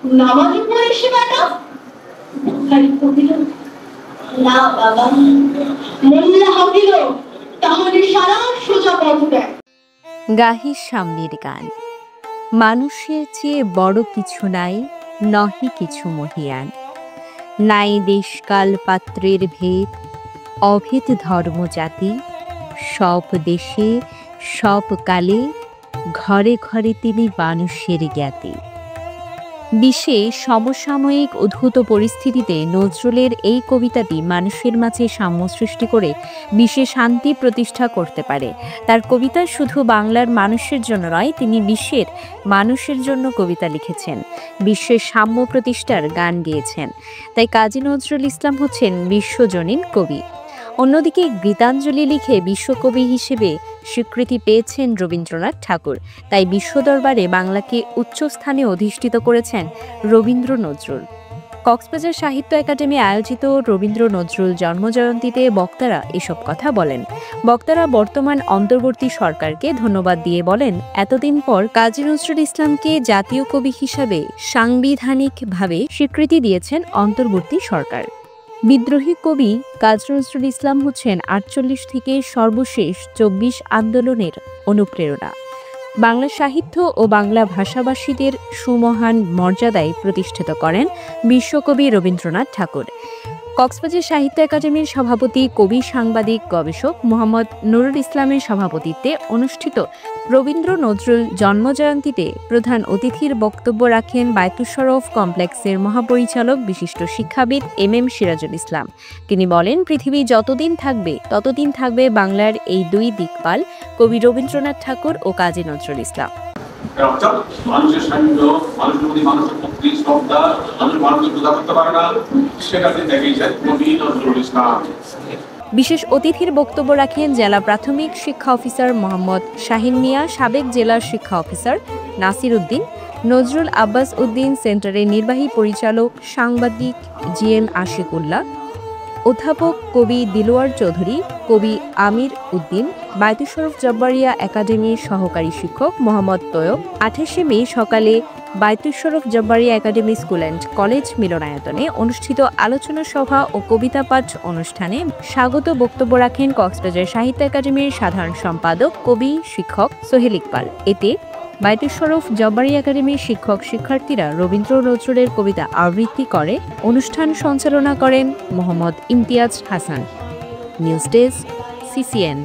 নামাজ পড়েছি বেটা? না বাবা, মোল্লা হাকিল তাহলে সারা সোজা পথ দেয়। গাহি শাম্মীর গান। মানুষের চেয়ে বড় কিছু নাই, নহে কিছু মহিয়ান। নাই দেশকাল পাত্রের ভেদ, অভেদ ধর্ম জাতি। সব দেশে সব কালে, ঘরে ঘরে তিনি মানুষের জ্ঞাতি। বিশ্বে সমসাময়িক উদ্ভূত পরিস্থিতিতে নজরুলের এই কবিতাটি মানুষের মাঝে সাম্য সৃষ্টি করে বিশ্বে শান্তি প্রতিষ্ঠা করতে পারে। তার কবিতা শুধু বাংলার মানুষের জন্য নয়, তিনি বিশ্বের মানুষের জন্য কবিতা লিখেছেন, বিশ্বের সাম্য প্রতিষ্ঠার গান গেয়েছেন। তাই কাজী নজরুল ইসলাম হচ্ছেন বিশ্বজনীন কবি। অন্যদিকে গীতাঞ্জলি লিখে বিশ্বকবি হিসেবে স্বীকৃতি পেয়েছেন রবীন্দ্রনাথ ঠাকুর। তাই বিশ্ব দরবারে বাংলাকে উচ্চ স্থানে অধিষ্ঠিত করেছেন রবীন্দ্র নজরুল। কক্সবাজার সাহিত্য একাডেমি আয়োজিত রবীন্দ্র নজরুল জন্মজয়ন্তীতে বক্তারা এসব কথা বলেন। বক্তারা বর্তমান অন্তর্বর্তী সরকারকে ধন্যবাদ দিয়ে বলেন, এতদিন পর কাজী নজরুল ইসলামকে জাতীয় কবি হিসাবে সাংবিধানিকভাবে স্বীকৃতি দিয়েছেন অন্তর্বর্তী সরকার। বিদ্রোহী কবি কাজী নজরুল ইসলাম হচ্ছেন ৪৮ থেকে সর্বশেষ ২৪ আন্দোলনের অনুপ্রেরণা। বাংলা সাহিত্য ও বাংলা ভাষাভাষীদের সুমহান মর্যাদায় প্রতিষ্ঠিত করেন বিশ্বকবি রবীন্দ্রনাথ ঠাকুর। কক্সবাজার সাহিত্য একাডেমির সভাপতি, কবি, সাংবাদিক, গবেষক মোহাম্মদ নুরুল ইসলামের সভাপতিত্বে অনুষ্ঠিত রবীন্দ্র নজরুল জন্মজয়ন্তীতে প্রধান অতিথির বক্তব্য রাখেন বায়তুশ শরফ কমপ্লেক্সের মহাপরিচালক বিশিষ্ট শিক্ষাবিদ MM সিরাজুল ইসলাম। তিনি বলেন, পৃথিবী যতদিন থাকবে ততদিন থাকবে বাংলার এই দুই দিকপাল, কবি রবীন্দ্রনাথ ঠাকুর ও কাজী নজরুল ইসলাম। মানুষের সাহিত্য, মানুষের প্রতি মানুষের ভক্তি, শ্রদ্ধা, মানুষের পূজা করতে পারে না, সেটাতে দেখেই যায় কবি নজরুল ইসলাম। বিশেষ অতিথির বক্তব্য রাখেন জেলা প্রাথমিক শিক্ষা অফিসার মোহাম্মদ শাহিন মিয়া, সাবেক জেলা শিক্ষা অফিসার নাসির উদ্দিন, নজরুল আব্বাস উদ্দিন সেন্টারের নির্বাহী পরিচালক সাংবাদিক GM আশিকুল্লাহ, অধ্যাপক কবি দিলওয়ার চৌধুরী, কবি আমির উদ্দিন, বায়তুশ শরফ জব্বারিয়া একাডেমির সহকারী শিক্ষক মোহাম্মদ তৈয়ব। ২৮শে মে সকালে Baitush Sharaf Jabbaria academy school and college মিলনায়তনে অনুষ্ঠিত আলোচনা সভা ও কবিতা পাঠ অনুষ্ঠানে স্বাগত বক্তব্য রাখেন কক্সবাজার সাহিত্য একাডেমির সাধারণ সম্পাদক, কবি, শিক্ষক সোহেল ইকবাল। এতে বায়তুশ শরফ জব্বারিয়া একাডেমির শিক্ষক শিক্ষার্থীরা রবীন্দ্র নজরুলের কবিতা আবৃত্তি করে। অনুষ্ঠান সঞ্চালনা করেন Mohammad Imtiaz Hasan. News desk, CCN।